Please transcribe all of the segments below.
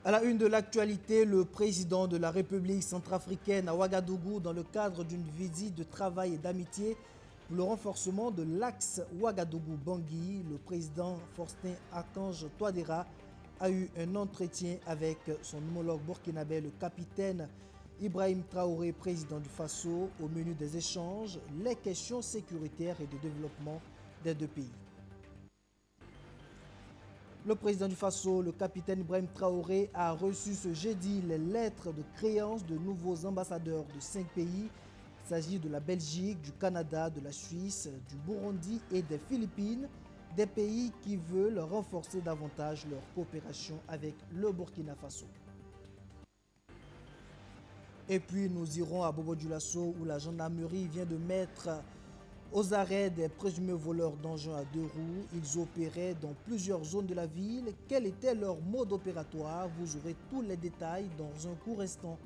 À la une de l'actualité, le président de la République centrafricaine à Ouagadougou, dans le cadre d'une visite de travail et d'amitié pour le renforcement de l'axe Ouagadougou-Bangui, le président Faustin Archange Touadéra a eu un entretien avec son homologue burkinabé, le capitaine Ibrahim Traoré, président du Faso. Au menu des échanges, les questions sécuritaires et de développement des deux pays. Le président du Faso, le capitaine Ibrahim Traoré, a reçu ce jeudi les lettres de créance de nouveaux ambassadeurs de 5 pays. Il s'agit de la Belgique, du Canada, de la Suisse, du Burundi et des Philippines, des pays qui veulent renforcer davantage leur coopération avec le Burkina Faso. Et puis nous irons à Bobo-Dioulasso où la gendarmerie vient de mettre aux arrêts des présumés voleurs d'engins à 2 roues. Ils opéraient dans plusieurs zones de la ville. Quel était leur mode opératoire? Vous aurez tous les détails dans un court instant.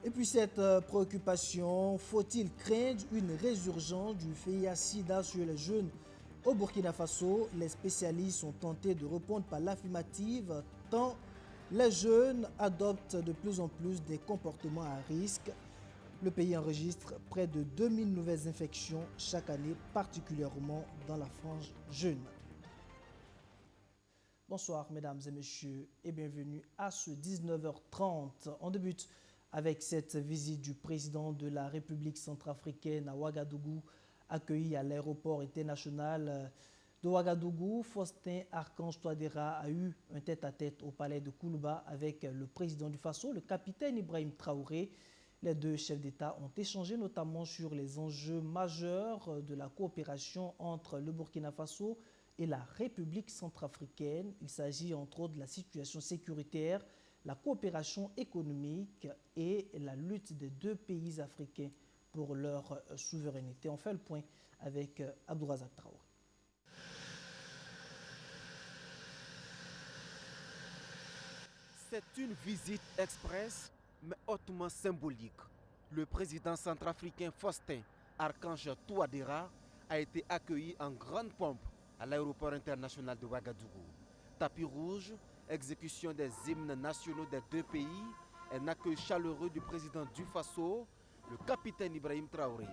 Et puis cette préoccupation, faut-il craindre une résurgence du VIH-Sida sur les jeunes au Burkina Faso? Les spécialistes sont tentés de répondre par l'affirmative, tant les jeunes adoptent de plus en plus des comportements à risque. Le pays enregistre près de 2000 nouvelles infections chaque année, particulièrement dans la frange jeune. Bonsoir mesdames et messieurs et bienvenue à ce 19h30. On débute avec cette visite du président de la République centrafricaine à Ouagadougou, accueilli à l'aéroport international de Ouagadougou. Faustin Archange Touadéra a eu un tête-à-tête au palais de Koulouba avec le président du Faso, le capitaine Ibrahim Traoré. Les deux chefs d'État ont échangé notamment sur les enjeux majeurs de la coopération entre le Burkina Faso et la République centrafricaine. Il s'agit entre autres de la situation sécuritaire, la coopération économique et la lutte des deux pays africains pour leur souveraineté. On fait le point avec Abdourazak Traoré. C'est une visite express mais hautement symbolique. Le président centrafricain Faustin Archange Touadéra a été accueilli en grande pompe à l'aéroport international de Ouagadougou. Tapis rouge, exécution des hymnes nationaux des deux pays, un accueil chaleureux du président du Faso, le capitaine Ibrahim Traoré.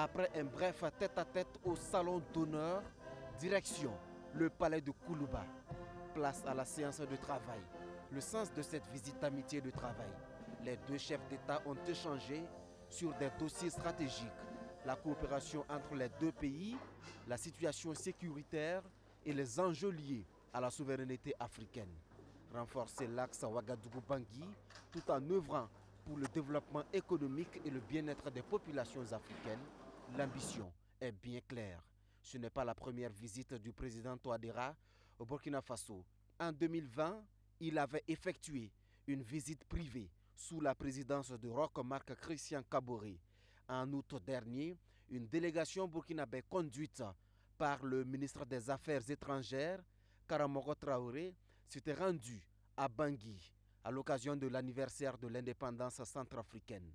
Après un bref tête-à-tête au salon d'honneur, direction le palais de Koulouba. Place à la séance de travail. Le sens de cette visite d'amitié de travail. Les deux chefs d'État ont échangé sur des dossiers stratégiques. La coopération entre les deux pays, la situation sécuritaire et les enjeux liés à la souveraineté africaine. Renforcer l'axe Ouagadougou-Bangui tout en œuvrant pour le développement économique et le bien-être des populations africaines. L'ambition est bien claire. Ce n'est pas la première visite du président Touadéra au Burkina Faso. En 2020, il avait effectué une visite privée sous la présidence de Roch-Marc Christian Kaboré. En août dernier, une délégation burkinabé conduite par le ministre des Affaires étrangères, Karamoko Traoré, s'était rendue à Bangui à l'occasion de l'anniversaire de l'indépendance centrafricaine.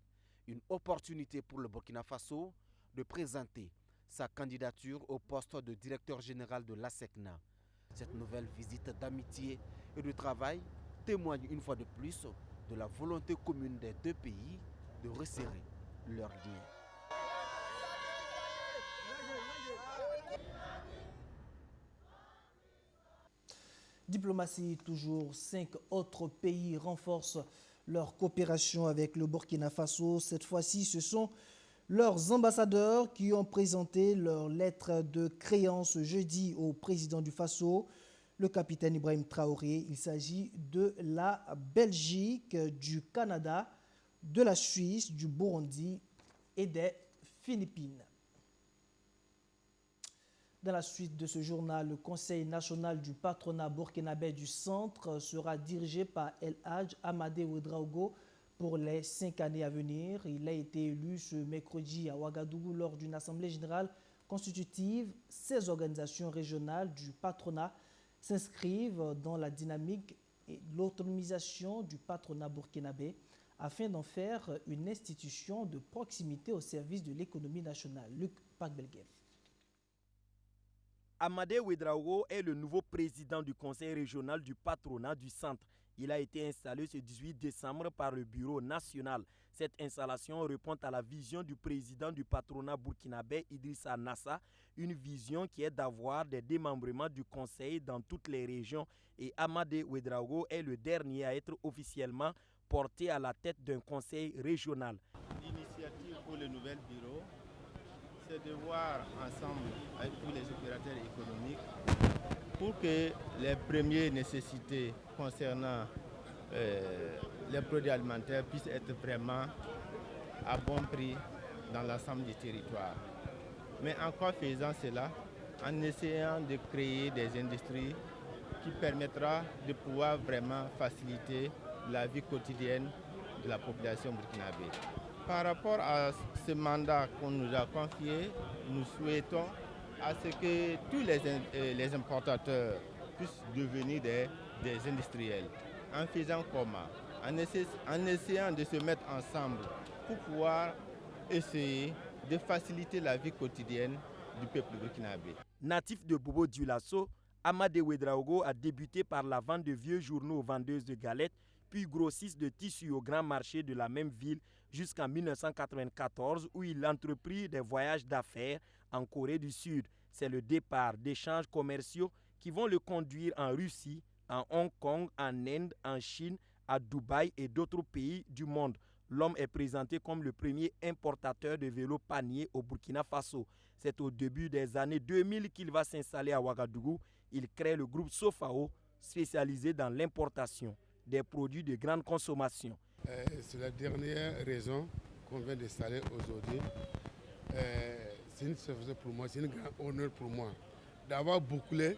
Une opportunité pour le Burkina Faso de présenter sa candidature au poste de directeur général de l'ASECNA. Cette nouvelle visite d'amitié et de travail témoigne une fois de plus de la volonté commune des deux pays de resserrer leurs liens. Diplomatie toujours, 5 autres pays renforcent leur coopération avec le Burkina Faso. Cette fois-ci, ce sont leurs ambassadeurs qui ont présenté leur lettre de créance jeudi au président du Faso, le capitaine Ibrahim Traoré. Il s'agit de la Belgique, du Canada, de la Suisse, du Burundi et des Philippines. Dans la suite de ce journal, le Conseil national du patronat burkinabé du centre sera dirigé par El Hadj Amadé Ouedraogo pour les 5 années à venir. Il a été élu ce mercredi à Ouagadougou lors d'une assemblée générale constitutive. Ces organisations régionales du patronat s'inscrivent dans la dynamique et l'autonomisation du patronat burkinabé afin d'en faire une institution de proximité au service de l'économie nationale. Luc Pakbelguel. Amadé Ouédraogo est le nouveau président du conseil régional du patronat du centre. Il a été installé ce 18 décembre par le bureau national. Cette installation répond à la vision du président du patronat burkinabé Idrissa Nassa, une vision qui est d'avoir des démembrements du conseil dans toutes les régions, et Amadé Ouédraogo est le dernier à être officiellement porté à la tête d'un conseil régional. L'initiative pour le nouvel bureau, c'est de voir ensemble avec tous les opérateurs économiques pour que les premières nécessités concernant les produits alimentaires puissent être vraiment à bon prix dans l'ensemble du territoire. Mais en faisant cela, en essayant de créer des industries qui permettra de pouvoir vraiment faciliter la vie quotidienne de la population burkinabé. Par rapport à ce mandat qu'on nous a confié, nous souhaitons à ce que tous les importateurs puissent devenir des industriels. En faisant comment? En essayant de se mettre ensemble pour pouvoir essayer de faciliter la vie quotidienne du peuple burkinabé. Natif de Bobo Dioulasso, Amadé Ouédraogo a débuté par la vente de vieux journaux aux vendeuses de galettes, puis grossiste de tissus au grand marché de la même ville jusqu'en 1994 où il entreprit des voyages d'affaires en Corée du Sud. C'est le départ d'échanges commerciaux qui vont le conduire en Russie, en Hong Kong, en Inde, en Chine, à Dubaï et d'autres pays du monde. L'homme est présenté comme le premier importateur de vélos paniers au Burkina Faso. C'est au début des années 2000 qu'il va s'installer à Ouagadougou. Il crée le groupe Sofao, spécialisé dans l'importation des produits de grande consommation. C'est la dernière raison qu'on vient d'installer aujourd'hui. C'est une satisfaction pour moi, c'est un grand honneur pour moi d'avoir bouclé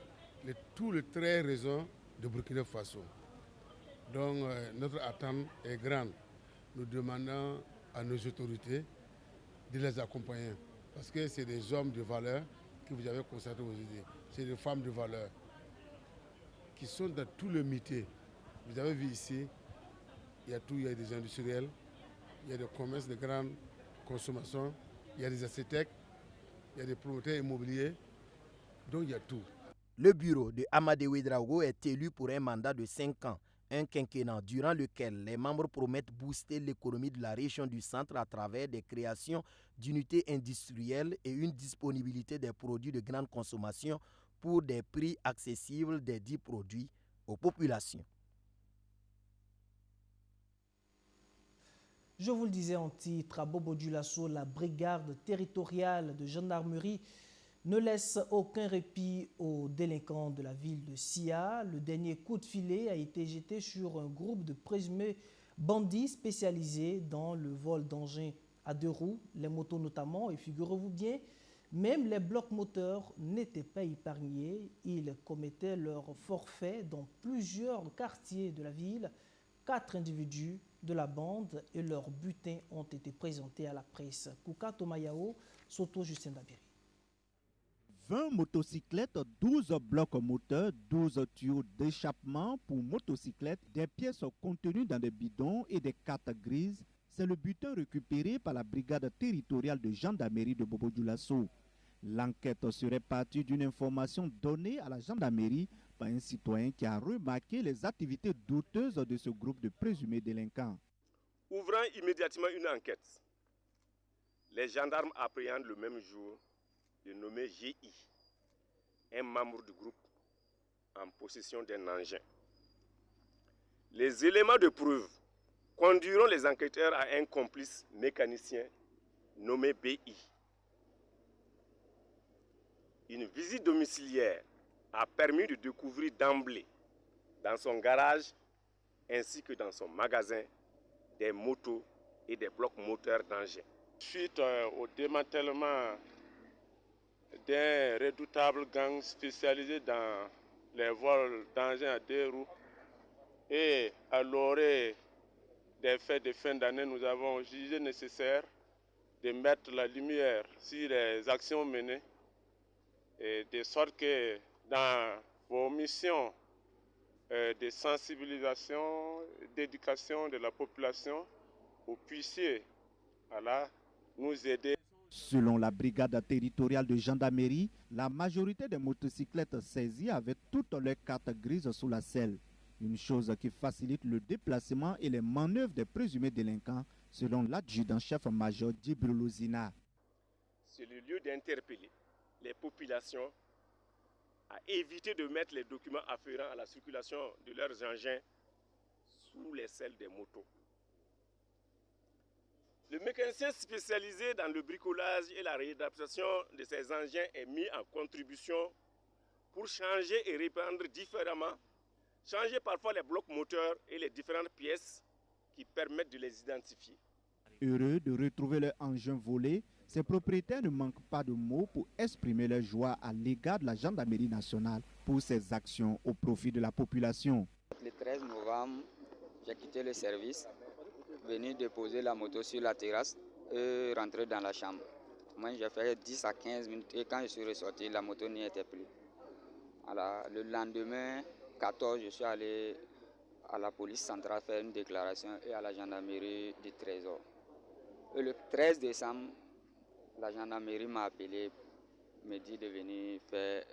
tout le trait réseau de Burkina Faso. Donc notre attente est grande. Nous demandons à nos autorités de les accompagner parce que c'est des hommes de valeur que vous avez constaté aujourd'hui. C'est des femmes de valeur qui sont dans tout le métier. Vous avez vu ici, il y a tout, il y a des industriels, il y a des commerces de grande consommation, il y a des architectes, il y a des promoteurs immobiliers, donc il y a tout. Le bureau de Amadé Ouédraogo est élu pour un mandat de 5 ans, un quinquennat durant lequel les membres promettent booster l'économie de la région du centre à travers des créations d'unités industrielles et une disponibilité des produits de grande consommation pour des prix accessibles des dits produits aux populations. Je vous le disais en titre, à Bobo Dioulasso, la brigade territoriale de gendarmerie ne laisse aucun répit aux délinquants de la ville de Sia. Le dernier coup de filet a été jeté sur un groupe de présumés bandits spécialisés dans le vol d'engins à 2 roues, les motos notamment, et figurez-vous bien, même les blocs moteurs n'étaient pas épargnés. Ils commettaient leur forfait dans plusieurs quartiers de la ville. 4 individus de la bande et leurs butins ont été présentés à la presse. Kouka Tomayao, Soto Justin Dabiri. 20 motocyclettes, 12 blocs moteurs, 12 tuyaux d'échappement pour motocyclettes, des pièces contenues dans des bidons et des cartes grises. C'est le butin récupéré par la brigade territoriale de gendarmerie de Bobo Dioulasso. L'enquête serait partie d'une information donnée à la gendarmerie par un citoyen qui a remarqué les activités douteuses de ce groupe de présumés délinquants. Ouvrant immédiatement une enquête, les gendarmes appréhendent le même jour le nommé GI, un membre du groupe en possession d'un engin. Les éléments de preuve conduiront les enquêteurs à un complice mécanicien nommé BI. Une visite domiciliaire a permis de découvrir d'emblée dans son garage ainsi que dans son magasin des motos et des blocs moteurs d'engins. Suite au démantèlement d'un redoutable gang spécialisé dans les vols d'engins à 2 roues et à l'orée des fêtes de fin d'année, nous avons jugé nécessaire de mettre la lumière sur les actions menées et de sorte que dans vos missions de sensibilisation, d'éducation de la population puisse nous aider. Selon la brigade territoriale de gendarmerie, la majorité des motocyclettes saisies avaient toutes leurs cartes grises sous la selle. Une chose qui facilite le déplacement et les manœuvres des présumés délinquants, selon l'adjudant-chef-major Djibril Zina. C'est le lieu d'interpeller les populations à éviter de mettre les documents afférents à la circulation de leurs engins sous les selles des motos. Le mécanicien spécialisé dans le bricolage et la réadaptation de ces engins est mis en contribution pour changer et reprendre différemment, changer parfois les blocs moteurs et les différentes pièces qui permettent de les identifier. Heureux de retrouver leur engin volé, ces propriétaires ne manquent pas de mots pour exprimer leur joie à l'égard de la gendarmerie nationale pour ses actions au profit de la population. Le 13 novembre, j'ai quitté le service, venu déposer la moto sur la terrasse et rentrer dans la chambre. Moi, j'ai fait 10 à 15 minutes et quand je suis ressorti, la moto n'y était plus. Alors, le lendemain, 14, je suis allé à la police centrale faire une déclaration et à la gendarmerie du Trésor. Et le 13 décembre, la gendarmerie m'a appelé, me dit de venir faire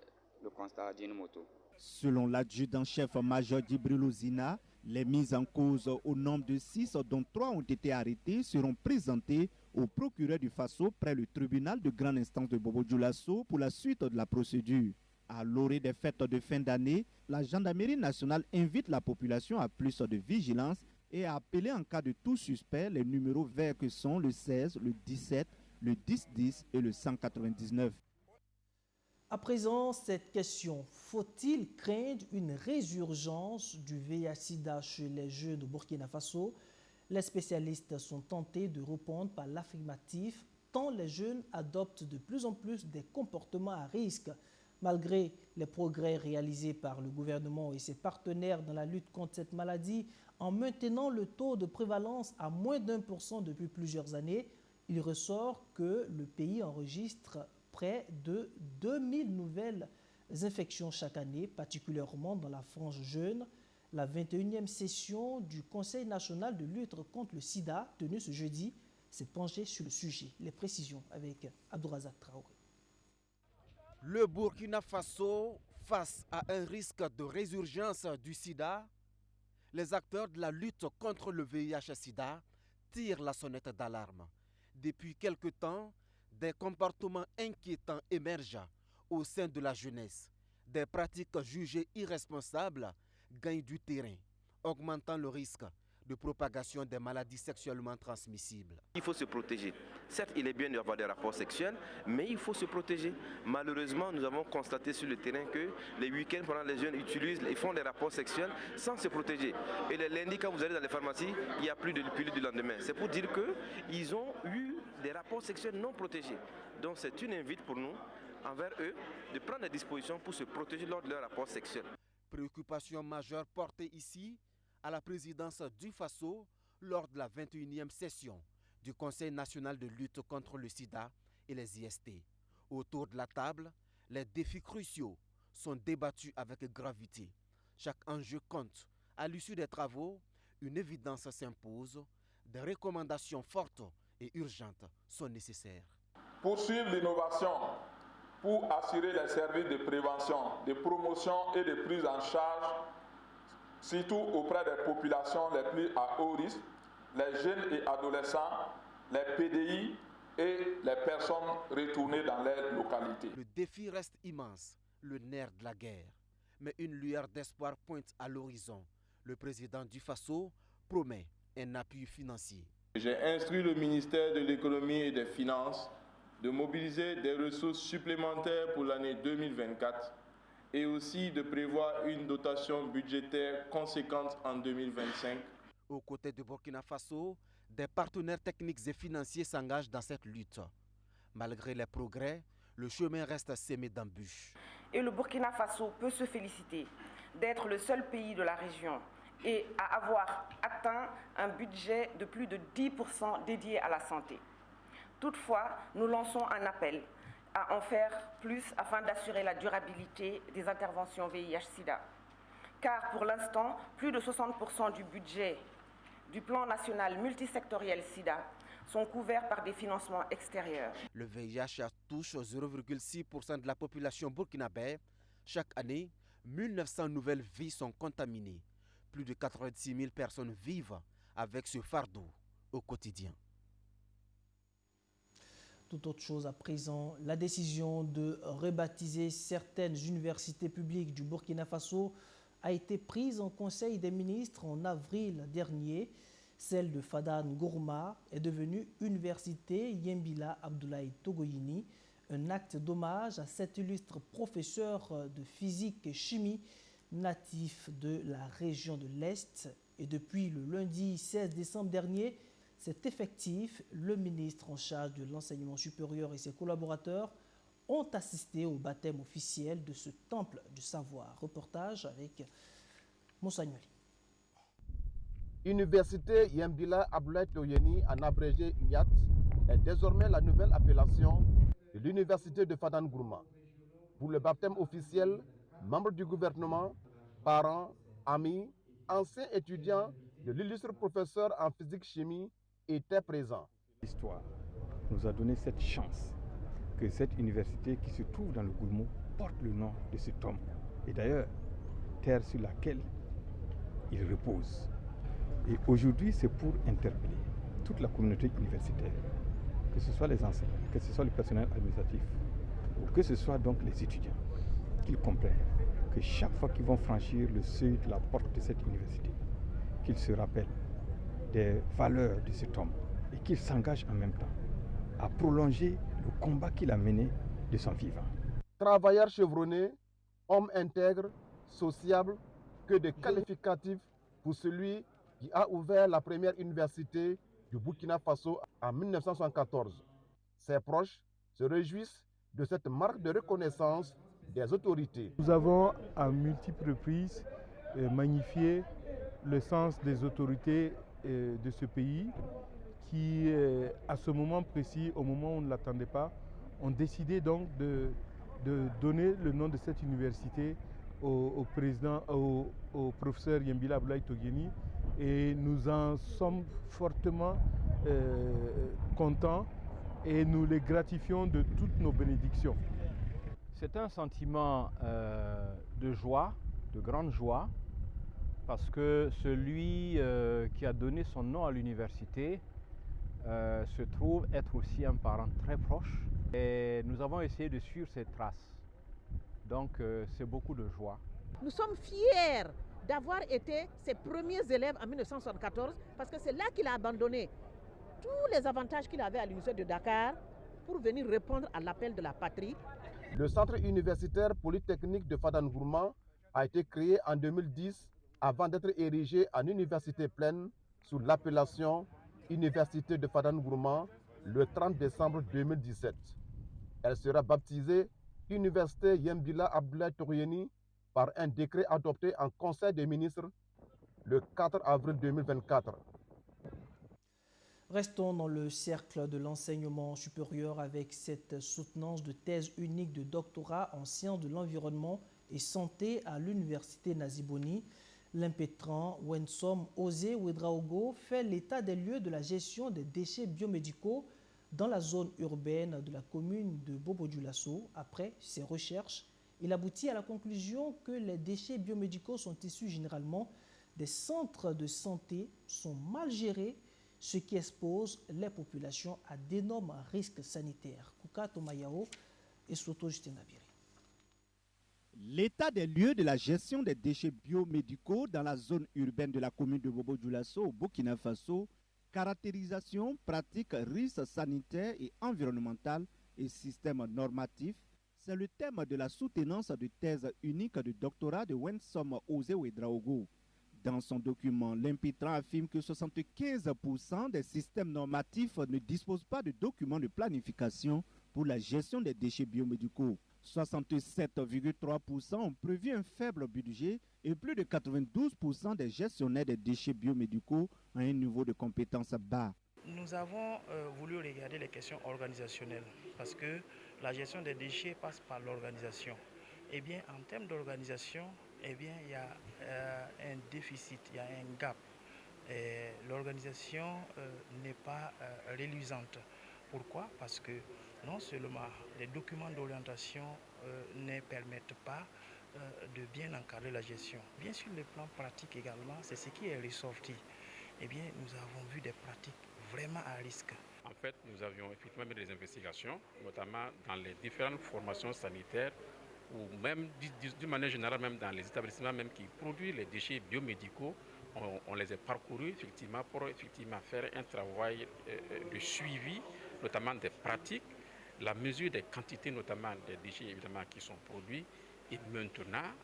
le constat d'une moto. Selon l'adjudant-chef-major Djibril Zina, les mises en cause au nombre de 6, dont 3 ont été arrêtés, seront présentées au procureur du Faso près le tribunal de grande instance de Bobo-Dioulasso pour la suite de la procédure. À l'orée des fêtes de fin d'année, la gendarmerie nationale invite la population à plus de vigilance et à appeler en cas de tout suspect les numéros verts que sont le 16, le 17, le 1010 et le 199. À présent, cette question, faut-il craindre une résurgence du VIH-Sida chez les jeunes au Burkina Faso? Les spécialistes sont tentés de répondre par l'affirmatif, tant les jeunes adoptent de plus en plus des comportements à risque. Malgré les progrès réalisés par le gouvernement et ses partenaires dans la lutte contre cette maladie, en maintenant le taux de prévalence à moins d'1% depuis plusieurs années, il ressort que le pays enregistre près de 2000 nouvelles infections chaque année, particulièrement dans la frange jeune. La 21e session du Conseil national de lutte contre le sida, tenue ce jeudi, s'est penchée sur le sujet. Les précisions avec Abdourazak Traoré. Le Burkina Faso, face à un risque de résurgence du sida, les acteurs de la lutte contre le VIH-Sida tirent la sonnette d'alarme. Depuis quelque temps, des comportements inquiétants émergent au sein de la jeunesse. Des pratiques jugées irresponsables gagnent du terrain, augmentant le risque de propagation des maladies sexuellement transmissibles. Il faut se protéger. Certes, il est bien d'avoir des rapports sexuels, mais il faut se protéger. Malheureusement, nous avons constaté sur le terrain que les week-ends, pendant les jeunes utilisent et font des rapports sexuels sans se protéger. Et les lundis, quand vous allez dans les pharmacies, il n'y a plus de pilule du lendemain. C'est pour dire qu'ils ont eu des rapports sexuels non protégés. Donc c'est une invite pour nous, envers eux, de prendre des dispositions pour se protéger lors de leurs rapports sexuels. Préoccupation majeure portée ici à la présidence du Faso lors de la 21e session du Conseil national de lutte contre le sida et les IST. Autour de la table, les défis cruciaux sont débattus avec gravité. Chaque enjeu compte. À l'issue des travaux, une évidence s'impose. Des recommandations fortes et urgentes sont nécessaires. Poursuivre l'innovation pour assurer les services de prévention, de promotion et de prise en charge, surtout auprès des populations les plus à haut risque, les jeunes et adolescents, les PDI et les personnes retournées dans leur localité. Le défi reste immense, le nerf de la guerre. Mais une lueur d'espoir pointe à l'horizon. Le président du Faso promet un appui financier. J'ai instruit le ministère de l'économie et des finances de mobiliser des ressources supplémentaires pour l'année 2024 et aussi de prévoir une dotation budgétaire conséquente en 2025. Aux côtés de Burkina Faso, des partenaires techniques et financiers s'engagent dans cette lutte. Malgré les progrès, le chemin reste semé d'embûches. Et le Burkina Faso peut se féliciter d'être le seul pays de la région et à avoir atteint un budget de plus de 10% dédié à la santé. Toutefois, nous lançons un appel à en faire plus afin d'assurer la durabilité des interventions VIH-Sida. car pour l'instant, plus de 60% du budget du plan national multisectoriel SIDA sont couverts par des financements extérieurs. Le VIH touche 0,6% de la population burkinabé. Chaque année, 1900 nouvelles vies sont contaminées. Plus de 86 000 personnes vivent avec ce fardeau au quotidien. Tout autre chose à présent, la décision de rebaptiser certaines universités publiques du Burkina Faso a été prise en Conseil des ministres en avril dernier. Celle de Fada Ngourma est devenue Université Yembila Abdoulaye Togoyini, un acte d'hommage à cet illustre professeur de physique et chimie natif de la région de l'Est. Et depuis le lundi 16 décembre dernier, c'est effectif. Le ministre en charge de l'enseignement supérieur et ses collaborateurs ont assisté au baptême officiel de ce temple du savoir. Reportage avec Moussa Nyoli. Université Yembila Abdoulaye Togoyini, en abrégé UYAT, est désormais la nouvelle appellation de l'Université de Fada Ngourma. Pour le baptême officiel, membres du gouvernement, parents, amis, anciens étudiants de l'illustre professeur en physique-chimie étaient présents. L'histoire nous a donné cette chance que cette université qui se trouve dans le Goulmo porte le nom de cet homme. Et d'ailleurs, terre sur laquelle il repose. Et aujourd'hui, c'est pour interpeller toute la communauté universitaire, que ce soit les enseignants, que ce soit le personnel administratif, ou que ce soit donc les étudiants, qu'ils comprennent que chaque fois qu'ils vont franchir le seuil de la porte de cette université, qu'ils se rappellent des valeurs de cet homme et qu'ils s'engagent en même temps à prolonger le combat qu'il a mené de son vivant. Travailleur chevronné, homme intègre, sociable, que de qualificatifs pour celui qui a ouvert la première université du Burkina Faso en 1974. Ses proches se réjouissent de cette marque de reconnaissance des autorités. Nous avons à multiples reprises magnifié le sens des autorités de ce pays qui, à ce moment précis, au moment où on ne l'attendait pas, ont décidé donc de donner le nom de cette université au professeur Yembila Abdoulaye Togoyini, et nous en sommes fortement contents et nous les gratifions de toutes nos bénédictions. C'est un sentiment de joie, de grande joie, parce que celui qui a donné son nom à l'université se trouve être aussi un parent très proche. Et nous avons essayé de suivre ses traces. Donc c'est beaucoup de joie. Nous sommes fiers d'avoir été ses premiers élèves en 1974, parce que c'est là qu'il a abandonné tous les avantages qu'il avait à l'université de Dakar pour venir répondre à l'appel de la patrie. Le centre universitaire polytechnique de Fada Ngourma a été créé en 2010 avant d'être érigé en université pleine sous l'appellation Université de Fada Ngourma le 30 décembre 2017. Elle sera baptisée Université Yembila Abdoulaye Togoyini par un décret adopté en Conseil des ministres le 4 avril 2024. Restons dans le cercle de l'enseignement supérieur avec cette soutenance de thèse unique de doctorat en sciences de l'environnement et santé à l'université Naziboni. L'impétrant Wensom Osé Ouedraogo fait l'état des lieux de la gestion des déchets biomédicaux dans la zone urbaine de la commune de Bobo-Dioulasso. Après ses recherches, il aboutit à la conclusion que les déchets biomédicaux sont issus généralement des centres de santé, sont mal gérés, ce qui expose les populations à d'énormes risques sanitaires. Kouka Tomayao et Soto Justenabiri. L'état des lieux de la gestion des déchets biomédicaux dans la zone urbaine de la commune de Bobo-Dioulasso au Burkina Faso, caractérisation, pratique, risques sanitaires et environnementaux et système normatif, c'est le thème de la soutenance de thèse unique de doctorat de Wensom Osé Ouedraogo. Dans son document, l'impétrant affirme que 75% des systèmes normatifs ne disposent pas de documents de planification pour la gestion des déchets biomédicaux. 67,3% ont prévu un faible budget et plus de 92% des gestionnaires des déchets biomédicaux ont un niveau de compétence bas. Nous avons voulu regarder les questions organisationnelles parce que la gestion des déchets passe par l'organisation. Eh bien, en termes d'organisation, eh bien, il y a un déficit, il y a un gap. L'organisation n'est pas reluisante. Pourquoi? Parce que non seulement les documents d'orientation ne permettent pas de bien encadrer la gestion. Bien sûr, le plan pratique également, c'est ce qui est ressorti. Eh bien, nous avons vu des pratiques vraiment à risque. En fait, nous avions effectivement mis des investigations, notamment dans les différentes formations sanitaires ou même d'une manière générale, même dans les établissements même qui produisent les déchets biomédicaux. On les a parcourus effectivement pour effectivement faire un travail de suivi, notamment des pratiques, la mesure des quantités notamment des déchets évidemment qui sont produits et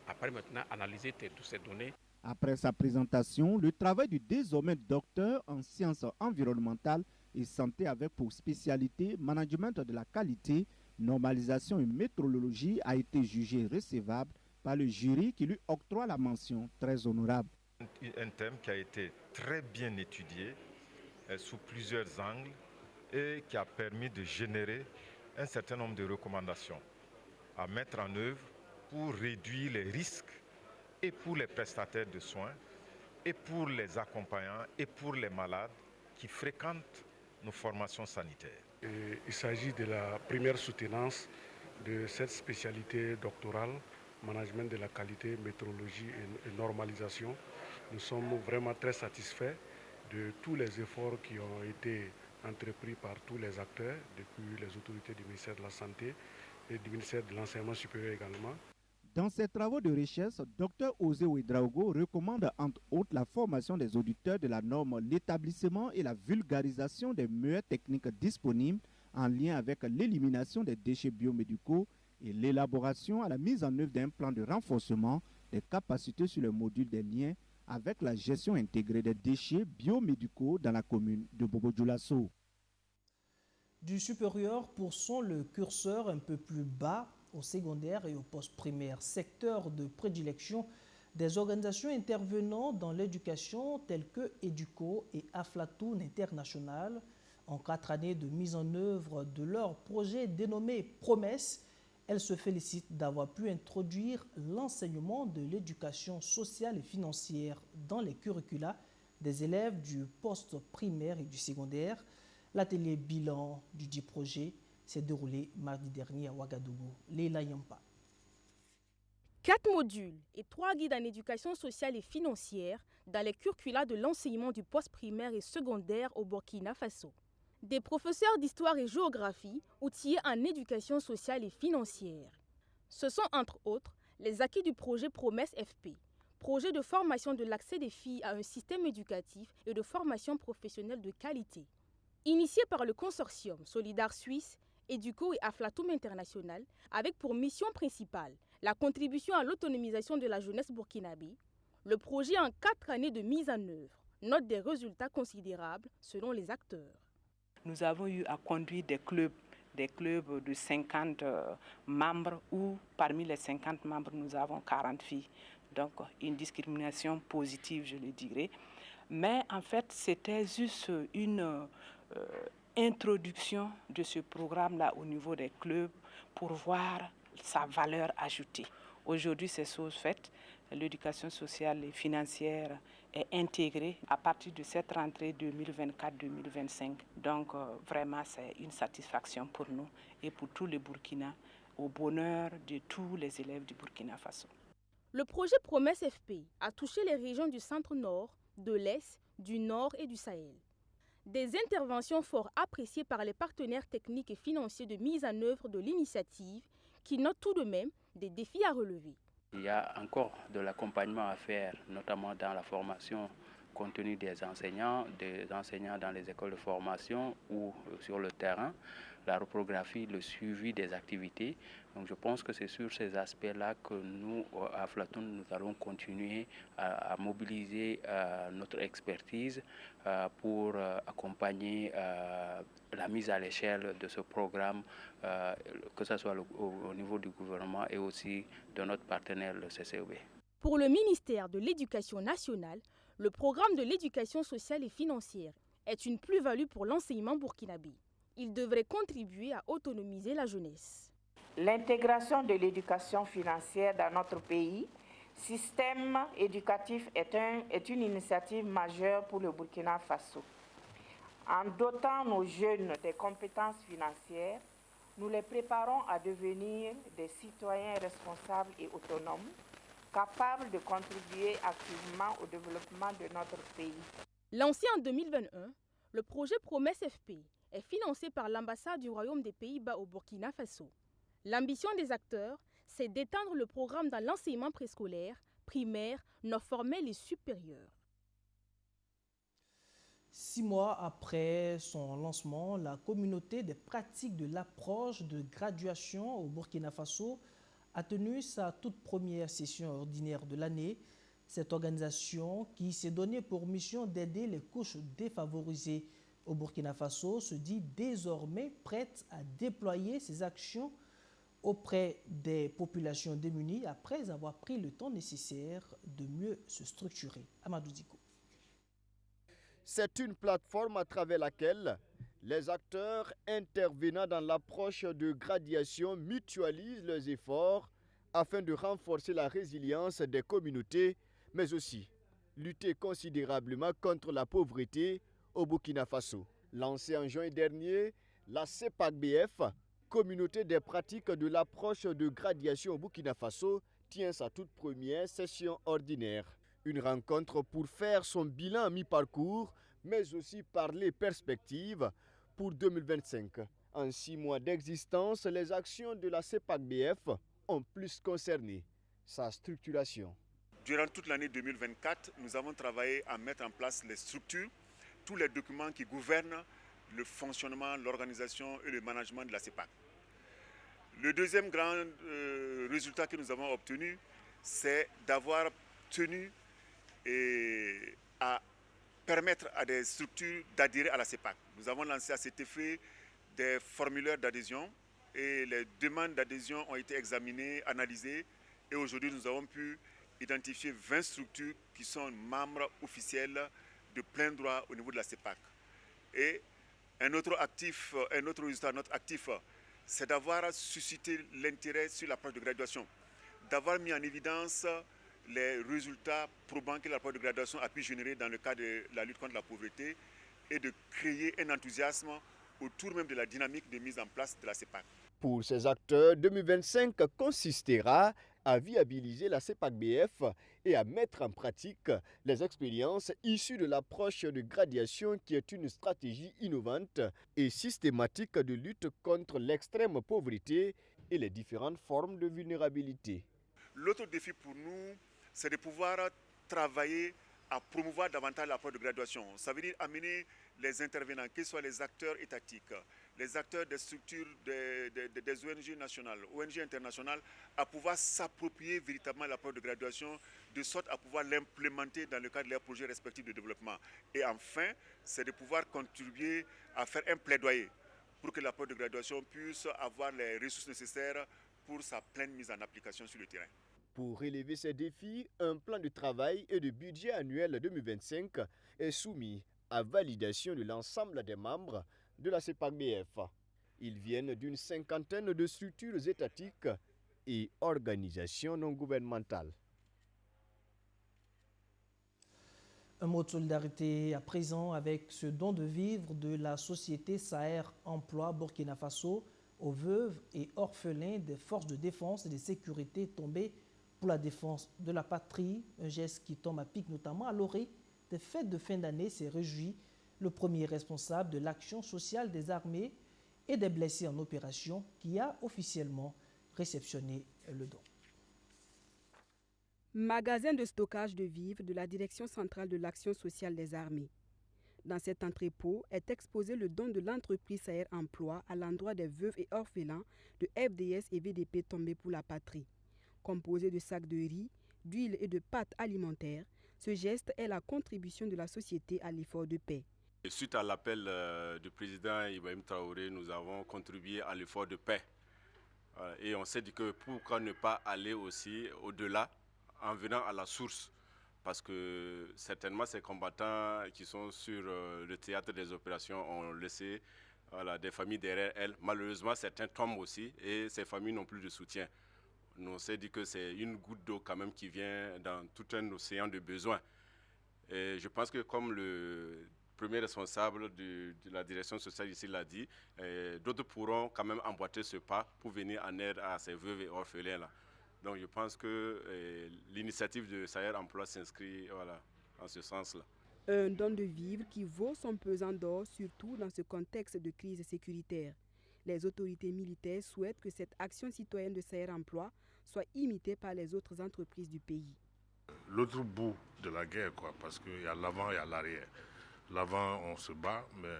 après analyser toutes ces données. Après sa présentation, le travail du désormais docteur en sciences environnementales et santé avec pour spécialité management de la qualité, normalisation et métrologie a été jugé recevable par le jury qui lui octroie la mention très honorable. Un thème qui a été très bien étudié sous plusieurs angles et qui a permis de générer un certain nombre de recommandations à mettre en œuvre pour réduire les risques et pour les prestataires de soins, et pour les accompagnants, et pour les malades qui fréquentent nos formations sanitaires. Il s'agit de la première soutenance de cette spécialité doctorale, management de la qualité, métrologie et normalisation. Nous sommes vraiment très satisfaits de tous les efforts qui ont été entrepris par tous les acteurs, depuis les autorités du ministère de la Santé et du ministère de l'Enseignement supérieur également. Dans ses travaux de recherche, Dr Osé Ouedraogo recommande entre autres la formation des auditeurs de la norme, l'établissement et la vulgarisation des meilleures techniques disponibles en lien avec l'élimination des déchets biomédicaux et l'élaboration à la mise en œuvre d'un plan de renforcement des capacités sur le module des liens avec la gestion intégrée des déchets biomédicaux dans la commune de Bobo-Dioulasso. Du supérieur poursuit le curseur un peu plus bas au secondaire et au poste primaire, secteur de prédilection des organisations intervenant dans l'éducation telles que Educo et Aflatoon International. En 4 années de mise en œuvre de leur projet dénommé Promesse, elles se félicitent d'avoir pu introduire l'enseignement de l'éducation sociale et financière dans les curricula des élèves du poste primaire et du secondaire. L'atelier bilan du dit projet s'est déroulé mardi dernier à Ouagadougou. Leila Yampa. 4 modules et 3 guides en éducation sociale et financière dans les curricula de l'enseignement du post-primaire et secondaire au Burkina Faso. Des professeurs d'histoire et géographie outillés en éducation sociale et financière. Ce sont entre autres les acquis du projet Promesse FP, projet de formation de l'accès des filles à un système éducatif et de formation professionnelle de qualité. Initié par le consortium Solidar Suisse, Educo et Aflatoon International, avec pour mission principale la contribution à l'autonomisation de la jeunesse burkinabé, le projet en 4 années de mise en œuvre note des résultats considérables selon les acteurs. Nous avons eu à conduire des clubs de 50 membres où parmi les 50 membres nous avons 40 filles. Donc une discrimination positive, je le dirais. Mais en fait c'était juste une introduction de ce programme-là au niveau des clubs pour voir sa valeur ajoutée. Aujourd'hui, c'est chose faite. L'éducation sociale et financière est intégrée à partir de cette rentrée 2024-2025. Donc, vraiment, c'est une satisfaction pour nous et pour tous les Burkina, au bonheur de tous les élèves du Burkina Faso. Le projet Promesse FP a touché les régions du centre-nord, de l'Est, du Nord et du Sahel. Des interventions fort appréciées par les partenaires techniques et financiers de mise en œuvre de l'initiative qui notent tout de même des défis à relever. Il y a encore de l'accompagnement à faire, notamment dans la formation continue des enseignants dans les écoles de formation ou sur le terrain, la reprographie, le suivi des activités. Donc je pense que c'est sur ces aspects-là que nous, à Aflatoon, nous allons continuer à mobiliser notre expertise pour accompagner la mise à l'échelle de ce programme, que ce soit au niveau du gouvernement et aussi de notre partenaire, le CCOB. Pour le ministère de l'Éducation nationale, le programme de l'éducation sociale et financière est une plus-value pour l'enseignement burkinabé. Il devrait contribuer à autonomiser la jeunesse. L'intégration de l'éducation financière dans notre pays, système éducatif est une initiative majeure pour le Burkina Faso. En dotant nos jeunes des compétences financières, nous les préparons à devenir des citoyens responsables et autonomes, capables de contribuer activement au développement de notre pays. Lancé en 2021, le projet Promesse FP est financé par l'ambassade du Royaume des Pays-Bas au Burkina Faso. L'ambition des acteurs, c'est d'étendre le programme dans l'enseignement préscolaire, primaire, non formel et supérieur. 6 mois après son lancement, la communauté des pratiques de l'approche de graduation au Burkina Faso a tenu sa toute première session ordinaire de l'année. Cette organisation, qui s'est donnée pour mission d'aider les couches défavorisées au Burkina Faso, se dit désormais prête à déployer ses actions auprès des populations démunies après avoir pris le temps nécessaire de mieux se structurer. Amadou Diko. C'est une plateforme à travers laquelle les acteurs intervenant dans l'approche de graduation mutualisent leurs efforts afin de renforcer la résilience des communautés, mais aussi lutter considérablement contre la pauvreté au Burkina Faso. Lancée en juin dernier, la CEPAC-BF, communauté des pratiques de l'approche de graduation au Burkina Faso, tient sa toute première session ordinaire. Une rencontre pour faire son bilan à mi-parcours, mais aussi parler perspectives pour 2025. En 6 mois d'existence, les actions de la CEPAC-BF ont plus concerné sa structuration. Durant toute l'année 2024, nous avons travaillé à mettre en place les structures, tous les documents qui gouvernent le fonctionnement, l'organisation et le management de la CEPAC. Le deuxième grand résultat que nous avons obtenu, c'est d'avoir tenu à permettre à des structures d'adhérer à la CEPAC. Nous avons lancé à cet effet des formulaires d'adhésion et les demandes d'adhésion ont été examinées, analysées et aujourd'hui nous avons pu identifier 20 structures qui sont membres officiels de plein droit au niveau de la CEPAC. Et un autre résultat, notre actif, c'est d'avoir suscité l'intérêt sur l'approche de graduation, d'avoir mis en évidence les résultats probants que l'approche de graduation a pu générer dans le cadre de la lutte contre la pauvreté et de créer un enthousiasme autour même de la dynamique de mise en place de la CEPAC. Pour ces acteurs, 2025 consistera à viabiliser la CEPAC-BF et à mettre en pratique les expériences issues de l'approche de graduation qui est une stratégie innovante et systématique de lutte contre l'extrême pauvreté et les différentes formes de vulnérabilité. L'autre défi pour nous, c'est de pouvoir travailler à promouvoir davantage l'approche de graduation. Ça veut dire amener les intervenants, que ce soit les acteurs étatiques, les acteurs des structures des ONG nationales, ONG internationales, à pouvoir s'approprier véritablement l'approche de graduation, de sorte à pouvoir l'implémenter dans le cadre de leurs projets respectifs de développement. Et enfin, c'est de pouvoir contribuer à faire un plaidoyer pour que l'approche de graduation puisse avoir les ressources nécessaires pour sa pleine mise en application sur le terrain. Pour relever ces défis, un plan de travail et de budget annuel 2025 est soumis à validation de l'ensemble des membres de la CEPAC-BF. Ils viennent d'une 50aine de structures étatiques et organisations non gouvernementales. Un mot de solidarité à présent avec ce don de vivre de la société Saher Emploi Burkina Faso aux veuves et orphelins des forces de défense et de sécurité tombées pour la défense de la patrie. Un geste qui tombe à pic notamment à l'orée des fêtes de fin d'année, s'est réjoui le premier responsable de l'action sociale des armées et des blessés en opération qui a officiellement réceptionné le don. Magasin de stockage de vivres de la Direction centrale de l'action sociale des armées. Dans cet entrepôt est exposé le don de l'entreprise Saher Emploi à l'endroit des veuves et orphelins de FDS et VDP tombés pour la patrie. Composé de sacs de riz, d'huile et de pâtes alimentaires, ce geste est la contribution de la société à l'effort de paix. Et suite à l'appel du président Ibrahim Traoré, nous avons contribué à l'effort de paix. Et on s'est dit que pourquoi ne pas aller aussi au-delà en venant à la source. Parce que certainement ces combattants qui sont sur le théâtre des opérations ont laissé des familles derrière elles. Malheureusement, certains tombent aussi et ces familles n'ont plus de soutien. on s'est dit que c'est une goutte d'eau quand même qui vient dans tout un océan de besoins. Et je pense que comme le premier responsable de la direction sociale ici l'a dit, d'autres pourront quand même emboîter ce pas pour venir en aide à ces veuves et orphelins là. Donc je pense que l'initiative de Sahel Emploi s'inscrit en ce sens-là. Un don de vivres qui vaut son pesant d'or, surtout dans ce contexte de crise sécuritaire. Les autorités militaires souhaitent que cette action citoyenne de Sahel Emploi soit imitée par les autres entreprises du pays. L'autre bout de la guerre, parce qu'il y a l'avant et l'arrière. L'avant, on se bat, mais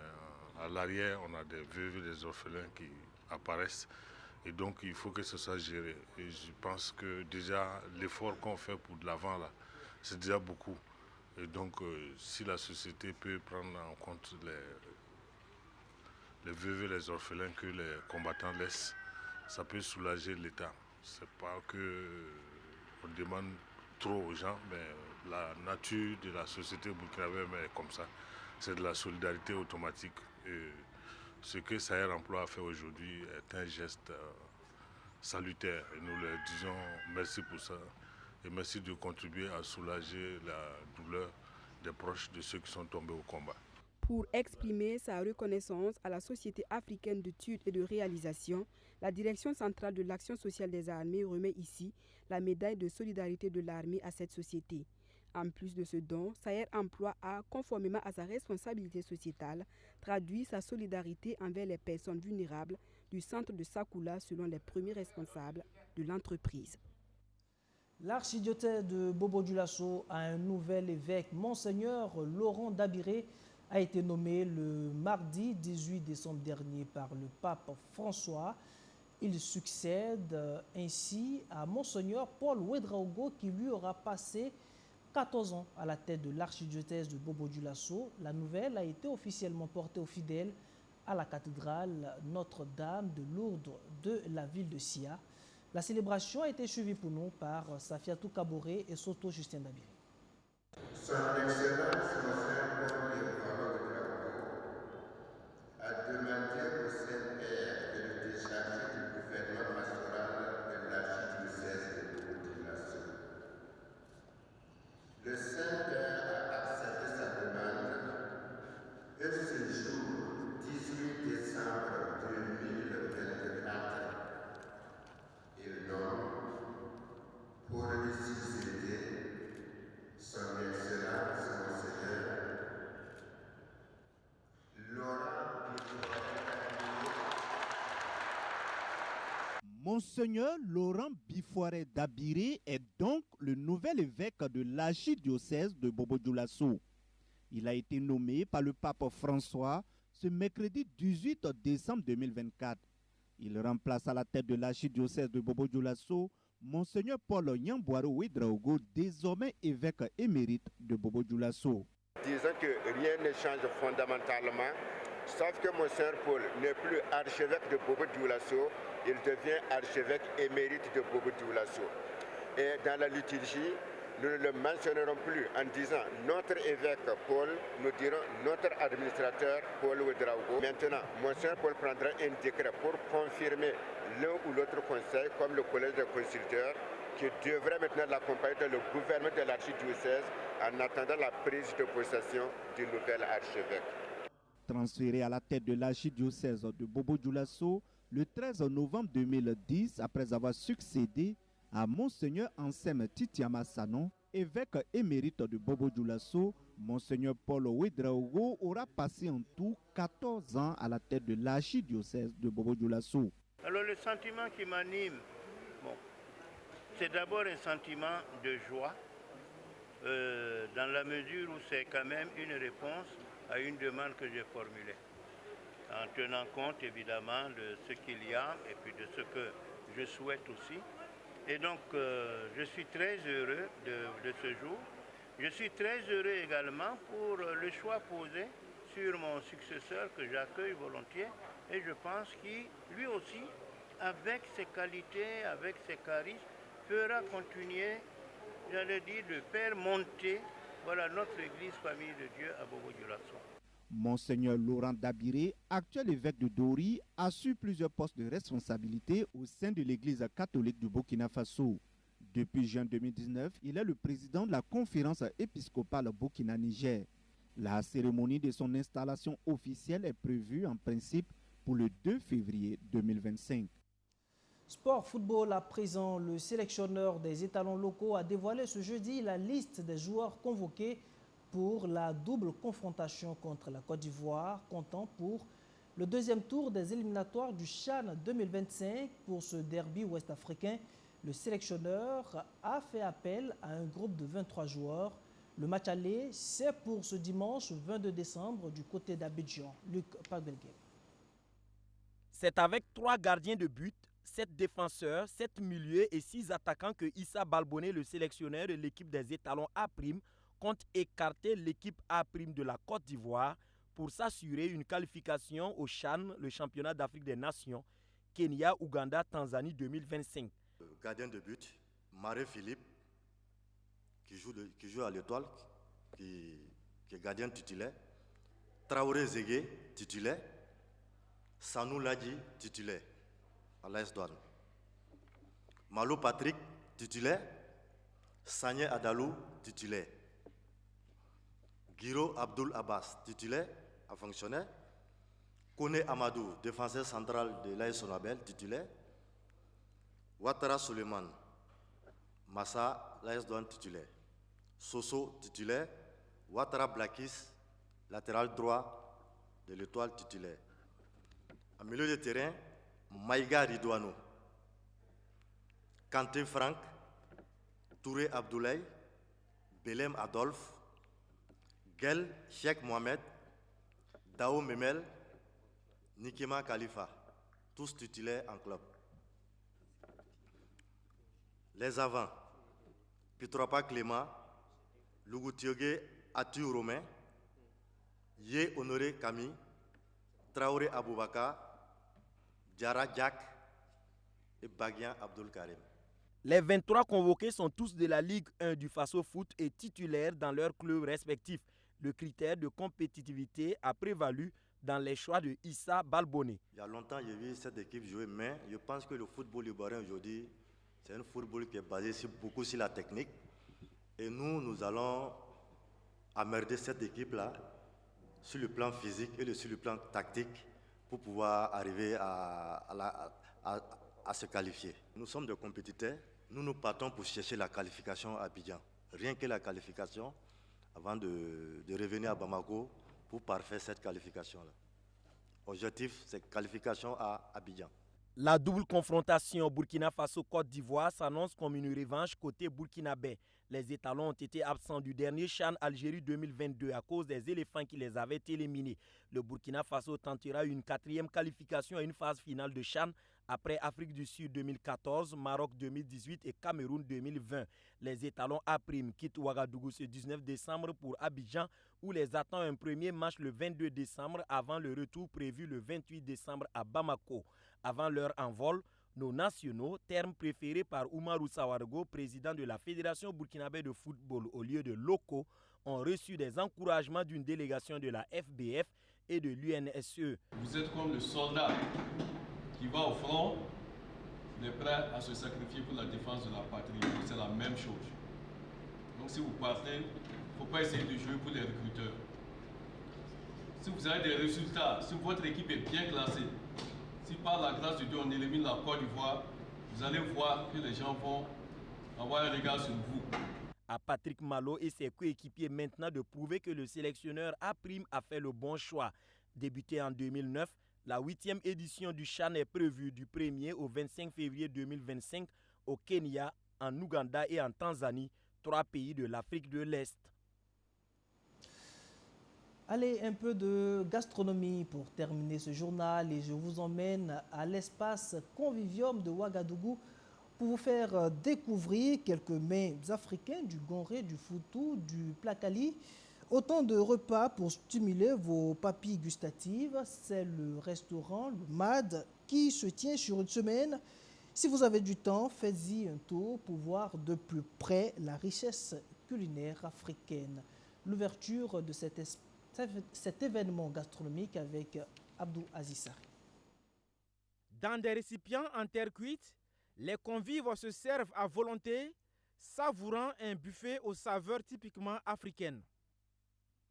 à l'arrière, on a des veuves et des orphelins qui apparaissent. Et donc, il faut que ce soit géré. Et je pense que déjà, l'effort qu'on fait pour de l'avant, là, c'est déjà beaucoup. Et donc, si la société peut prendre en compte les veuves et les orphelins que les combattants laissent, ça peut soulager l'État. C'est pas qu'on demande trop aux gens, mais la nature de la société burkinabé est comme ça. C'est de la solidarité automatique. Et ce que Sahel Emploi a fait aujourd'hui est un geste salutaire. Et nous leur disons merci pour ça. Et merci de contribuer à soulager la douleur des proches de ceux qui sont tombés au combat. Pour exprimer sa reconnaissance à la Société africaine d'études et de réalisation, la Direction centrale de l'action sociale des armées remet ici la médaille de solidarité de l'armée à cette société. En plus de ce don, Sahel Emploi a, conformément à sa responsabilité sociétale, traduit sa solidarité envers les personnes vulnérables du centre de Sakoula selon les premiers responsables de l'entreprise. L'archidiocèse de Bobo-Dioulasso a un nouvel évêque. Monseigneur Laurent Dabiré a été nommé le mardi 18 décembre dernier par le pape François. Il succède ainsi à Monseigneur Paul Ouedraogo qui lui aura passé 14 ans à la tête de l'archidiocèse de Bobo-Dioulasso. La nouvelle a été officiellement portée aux fidèles à la cathédrale Notre-Dame de Lourdes de la ville de Sia. La célébration a été suivie pour nous par Safiatou Kaboré et Soto Justin Dabiré. Son Excellence Monseigneur Paul Ouedraogo a demandé au Saint-Père de le décharger du gouvernement pastoral de l'archidiocèse de Bobo-Dioulasso. Le Saint-Père a accepté sa demande et ce jour, 18 décembre 2024, il nomme pour lui succéder son Excellence Monseigneur Laurent Monseigneur Laurent Bifoiré Dabiré est donc le nouvel évêque de l'archidiocèse de Bobo-Dioulasso. Il a été nommé par le pape François ce mercredi 18 décembre 2024. Il remplace à la tête de l'archidiocèse de Bobo-Dioulasso Monseigneur Paul Nyamboaro Ouedraogo, désormais évêque émérite de Bobo-Dioulasso. Disons que rien ne change fondamentalement, sauf que Monseigneur Paul n'est plus archevêque de Bobo-Dioulasso, il devient archevêque émérite de Bobo-Dioulasso. Et dans la liturgie, nous ne le mentionnerons plus en disant notre évêque Paul, nous dirons notre administrateur Paul Ouedraogo. Maintenant, Monseigneur Paul prendra un décret pour confirmer l'un ou l'autre conseil, comme le collège des consulteurs, qui devrait maintenant l'accompagner dans le gouvernement de l'archidiocèse en attendant la prise de possession du nouvel archevêque. Transféré à la tête de l'archidiocèse de Bobo-Dioulasso le 13 novembre 2010, après avoir succédé à Monseigneur Ansem Titiama Sanon, évêque émérite de Bobo-Dioulasso, Monseigneur Paul Ouedraogo aura passé en tout 14 ans à la tête de l'archidiocèse de Bobo-Dioulasso. Alors le sentiment qui m'anime, c'est d'abord un sentiment de joie, dans la mesure où c'est quand même une réponse à une demande que j'ai formulée, en tenant compte évidemment de ce qu'il y a et puis de ce que je souhaite aussi. Et donc, je suis très heureux de ce jour. Je suis très heureux également pour le choix posé sur mon successeur que j'accueille volontiers. Et je pense qu'il, lui aussi, avec ses qualités, avec ses charismes, fera continuer, j'allais dire, de faire monter notre Église Famille de Dieu à Bobo-Dioulasso. Monseigneur Laurent Dabiré, actuel évêque de Dori, assure plusieurs postes de responsabilité au sein de l'Église catholique du Burkina Faso. Depuis juin 2019, il est le président de la conférence épiscopale Burkina-Niger. La cérémonie de son installation officielle est prévue en principe pour le 2 février 2025. Sport football à présent, le sélectionneur des étalons locaux a dévoilé ce jeudi la liste des joueurs convoqués pour la double confrontation contre la Côte d'Ivoire, comptant pour le deuxième tour des éliminatoires du CHAN 2025. Pour ce derby ouest-africain, le sélectionneur a fait appel à un groupe de 23 joueurs. Le match aller, c'est pour ce dimanche 22 décembre du côté d'Abidjan. Luc Pagbelgué. C'est avec 3 gardiens de but, 7 défenseurs, 7 milieux et 6 attaquants que Issa Balboné, le sélectionneur de l'équipe des étalons A', compte écarter l'équipe A' de la Côte d'Ivoire pour s'assurer une qualification au CHAN, le championnat d'Afrique des Nations, Kenya, Ouganda, Tanzanie 2025. Gardien de but, Maré Philippe, qui joue à l'Étoile, qui est gardien titulaire. Traoré Zégué, titulaire. Sanou Ladji, titulaire à l'AS Douane. Malo Patrick, titulaire. Sagné Adalou, titulaire. Giro Abdul Abbas, titulaire à fonctionnaire. Kone Amadou, défenseur central de l'AS Sonabel, titulaire. Ouattara Suleiman, Massa, l'AS Douane, titulaire. Soso, titulaire. Ouattara Blakis, latéral droit de l'Étoile, titulaire. En milieu de terrain, Maïga Ridouano, Kanté Franck, Touré Abdoulaye, Belem Adolphe, Gel Cheikh Mohamed, Dao Memel, Nikema Khalifa, tous titulaires en club. Les avants, Pitropa Clément, Lougutiogue Atiu Romain, Yé Honoré Camille, Traoré Aboubaka, Diara Diak et Bagian Abdul Karim. Les 23 convoqués sont tous de la Ligue 1 du Faso Foot et titulaires dans leurs clubs respectifs. Le critère de compétitivité a prévalu dans les choix de Issa Balboné. Il y a longtemps, j'ai vu cette équipe jouer, mais je pense que le football ivoirien aujourd'hui, c'est un football qui est basé beaucoup sur la technique. Et nous allons emmerder cette équipe-là sur le plan physique et sur le plan tactique pour pouvoir arriver à se qualifier. Nous sommes des compétiteurs, nous partons pour chercher la qualification à Abidjan. Rien que la qualification avant de revenir à Bamako pour parfaire cette qualification-là. Objectif, c'est qualification à Abidjan. La double confrontation Burkina Faso-Côte d'Ivoire s'annonce comme une revanche côté burkinabé. Les étalons ont été absents du dernier CHAN Algérie 2022 à cause des éléphants qui les avaient éliminés. Le Burkina Faso tentera une 4e qualification à une phase finale de CHAN après Afrique du Sud 2014, Maroc 2018 et Cameroun 2020. Les étalons A' quittent Ouagadougou ce 19 décembre pour Abidjan où les attend un premier match le 22 décembre avant le retour prévu le 28 décembre à Bamako. Avant leur envol, nos nationaux, terme préféré par Oumarou Sawargo, président de la Fédération burkinabé de football au lieu de locaux, ont reçu des encouragements d'une délégation de la FBF et de l'UNSE. Vous êtes comme le soldat qui va au front, il est prêt à se sacrifier pour la défense de la patrie. C'est la même chose. Donc si vous partez, il ne faut pas essayer de jouer pour les recruteurs. Si vous avez des résultats, si votre équipe est bien classée, si par la grâce de Dieu on élimine la Côte d'Ivoire, vous allez voir que les gens vont avoir un regard sur vous. À Patrick Malo et ses coéquipiers maintenant de prouver que le sélectionneur A' a fait le bon choix. Débuté en 2009, la 8e édition du CHAN est prévue du 1er au 25 février 2025 au Kenya, en Ouganda et en Tanzanie, 3 pays de l'Afrique de l'Est. Allez, un peu de gastronomie pour terminer ce journal et je vous emmène à l'espace Convivium de Ouagadougou pour vous faire découvrir quelques mets africains, du gonré, du foutou, du plakali. Autant de repas pour stimuler vos papilles gustatives. C'est le restaurant, le MAD, qui se tient sur une semaine. Si vous avez du temps, faites-y un tour pour voir de plus près la richesse culinaire africaine. L'ouverture de cet cet événement gastronomique avec Abdou Azissari. Dans des récipients en terre cuite, les convives se servent à volonté, savourant un buffet aux saveurs typiquement africaines.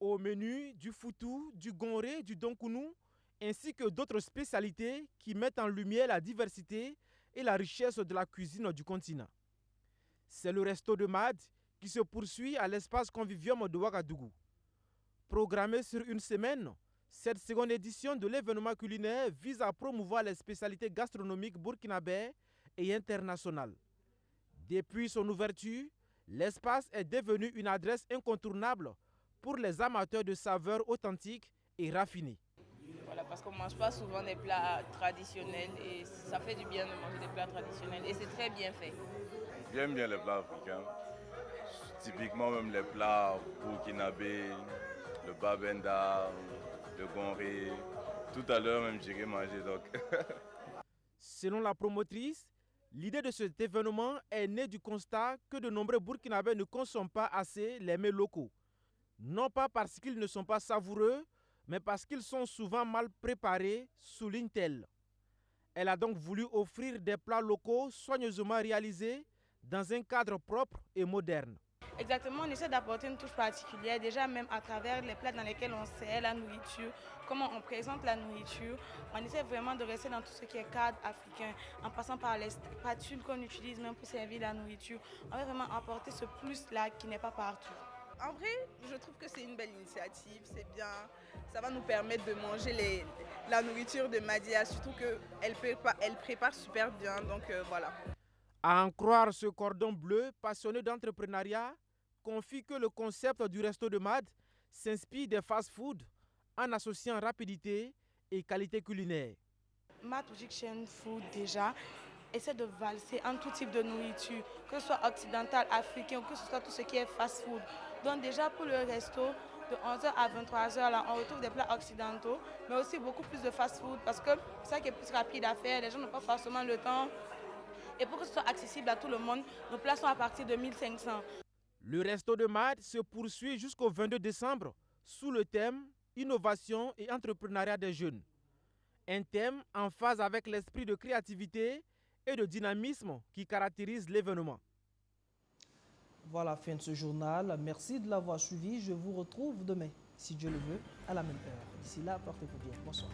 Au menu, du foutou, du gonré, du donkounou, ainsi que d'autres spécialités qui mettent en lumière la diversité et la richesse de la cuisine du continent. C'est le resto de Mad qui se poursuit à l'espace Convivium de Ouagadougou. Programmé sur une semaine, cette seconde édition de l'événement culinaire vise à promouvoir les spécialités gastronomiques burkinabè et internationales. Depuis son ouverture, l'espace est devenu une adresse incontournable pour les amateurs de saveurs authentiques et raffinées. Voilà, parce qu'on ne mange pas souvent des plats traditionnels et ça fait du bien de manger des plats traditionnels et c'est très bien fait. J'aime bien les plats africains, typiquement même les plats burkinabés, le babenda, le gonré. Tout à l'heure même j'irai manger donc. Selon la promotrice, l'idée de cet événement est née du constat que de nombreux Burkinabés ne consomment pas assez les mets locaux. Non pas parce qu'ils ne sont pas savoureux, mais parce qu'ils sont souvent mal préparés, souligne-t-elle. Elle a donc voulu offrir des plats locaux soigneusement réalisés dans un cadre propre et moderne. Exactement, on essaie d'apporter une touche particulière, déjà même à travers les plats dans lesquels on sert la nourriture, comment on présente la nourriture. On essaie vraiment de rester dans tout ce qui est cadre africain, en passant par les spatules qu'on utilise même pour servir la nourriture. On va vraiment apporter ce plus-là qui n'est pas partout. En vrai, je trouve que c'est une belle initiative, c'est bien. Ça va nous permettre de manger la nourriture de Madia, surtout qu'elle prépare super bien, donc voilà. À en croire ce cordon bleu passionné d'entrepreneuriat, confie que le concept du resto de Mad s'inspire des fast-food en associant rapidité et qualité culinaire. Mad Boutique Chain Food déjà essaie de valser en tout type de nourriture, que ce soit occidental, africain ou que ce soit tout ce qui est fast-food. Donc déjà pour le resto, de 11h à 23h, là, on retrouve des plats occidentaux, mais aussi beaucoup plus de fast-food parce que c'est ça qui est plus rapide à faire, les gens n'ont pas forcément le temps. Et pour que ce soit accessible à tout le monde, nos plats sont à partir de 1500. Le resto de Mad se poursuit jusqu'au 22 décembre sous le thème Innovation et entrepreneuriat des jeunes. Un thème en phase avec l'esprit de créativité et de dynamisme qui caractérise l'événement. Voilà, fin de ce journal. Merci de l'avoir suivi. Je vous retrouve demain, si Dieu le veut, à la même heure. D'ici là, portez-vous bien. Bonsoir.